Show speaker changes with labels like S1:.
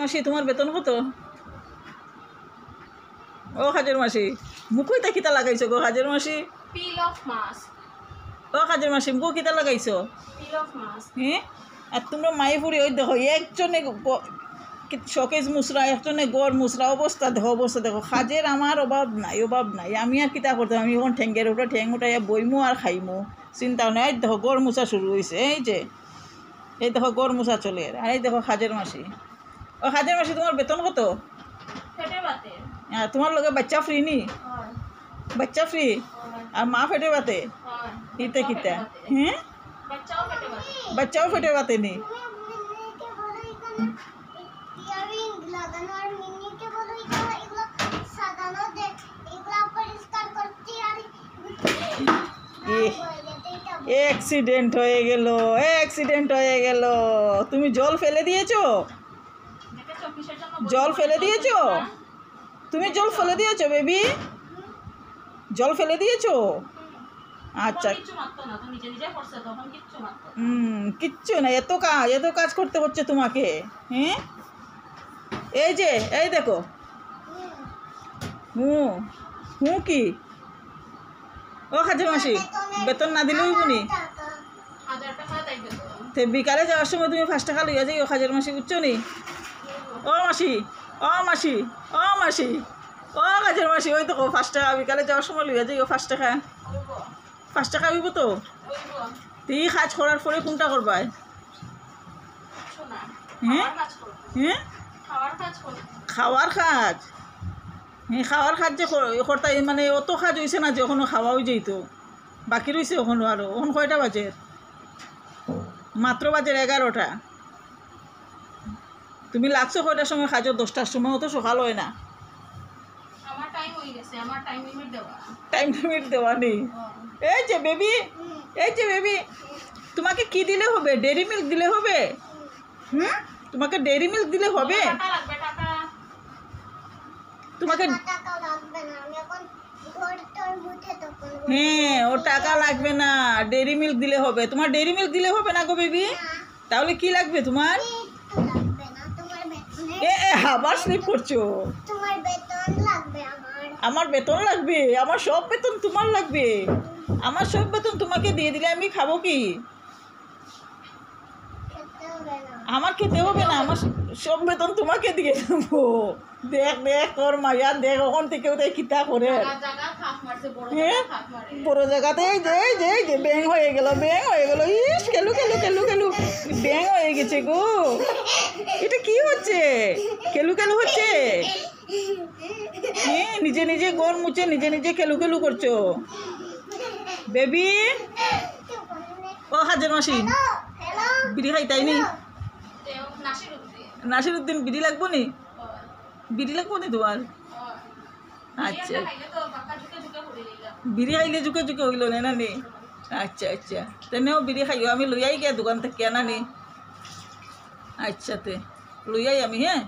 S1: মাসি তোমার বেতন কত? ও কাজের মাসি মুখইতা কিতা লাগাইছো গো কাজের মাসি?
S2: পিল অফ মাছ।
S1: ও কাজের মাসি মুখ কিতা লাগাইছো?
S2: পিল অফ মাছ।
S1: হ্যাঁ আর তোমরা মায়ে ফুড়ি ওই দেখো একজনে শকেজ মুসরা একজনে গড় মুসরা অবস্থা দেখো কাজের আমার অভাব নাই আমি আর কিতা করতাম আমি এখন ঠেঙ্গের উপরে ঠেং উঠাইয়া বইমু আর খাইমু চিন্তা নাই। এই দেখো গড় মুছা শুরু হয়েছে এই দেখো গড় মুছা চলে আর এই দেখো কাজের মাসি। ও কাজের মাসি তোমার বেতন কত? তোমার লগে বাচ্চা ফ্রি নি? বাচ্চা ফ্রি আর মা ফেটে বাতে ইতে কিতা? হ্যাঁ বাচ্চাও ফেটে বাতে নি? অ্যাক্সিডেন্ট হয়ে গেল তুমি জল ফেলে দিয়েছো? তুমি জল ফেলে দিয়েছো বেবি? জল ফেলে দিয়েছো? আচ্ছা কিচ্ছু না এত কাজ করতে হচ্ছে তোমাকে। হ্যাঁ এই দেখো কি ও কাজের মাসি বেতন না দিলেও বুনি বিকালে যাওয়ার সময় তুমি 5 টাকা লইয়া যাই ও কাজের মাসি বুঝছো নি? ও কাজের মাসি ওই দেখো 5 টাকা বিকালে যাওয়ার সময় লইয়া যাই ও 5 টাকা হইব তো তুই কাজ করার পরে কোনটা করবাই? খাওয়ার কাজ যে করতাই মানে অত কাজ হয়েছে না যে ওখানে খাওয়া হয়ে যেত বাকি রয়েছে ওখানে আরো ওখান কয়টা বাজে? মাত্র বাজে 11টা। তুমি লাগছো কয়টার সময় কাজও? 10টার সময় তো সকাল হয় না। টাইম লিমিট দেওয়া নেই। এই যে বেবি তোমাকে কি দিলে হবে? ডেইরি মিল্ক দিলে হবে? তোমাকে ডেইরি মিল্ক দিলে হবে? তোমাকে হ্যাঁ ও টাকা লাগবে না ডেইরি মিল্ক দিলে হবে। তোমার ডেইরি মিল্ক দিলে হবে না গো বেবি? তাহলে কি লাগবে তোমার? আবার স্লিপ করছো? আমার বেতন লাগবে? আমার সব বেতন তোমার লাগবে? আমার সব বেতন তোমাকে দিয়ে দিলে আমি খাবো কি? আমার খেতে হবে না আমার সব বেতন তোমাকে দিয়ে দেবো। দেখ তোর মাইয়া দেখ ওখান থেকে ওদের কিতা করে বড় জায়গাতে যে ব্যাং হয়ে গেল ইস কেলু ব্যাং হয়ে গেছে গো। এটা কি হচ্ছে? কেলু হচ্ছে? হ্যাঁ নিজে গোর মুছে নিজে কেলু করছো বেবি। ও কাজের মাসি বিড়ি খাই তাই নি? নাসিরুদ্দিন বিড়ি লাগবো নি তোমার? আচ্ছা বিড়ি খাইলে জুকে হইল না নি? আচ্ছা তেনেও বিড়ি খাইও আমি লইয়াই গিয়া দোকান থেকে কেনা নি। আচ্ছা তে লইয়াই আমি। হ্যাঁ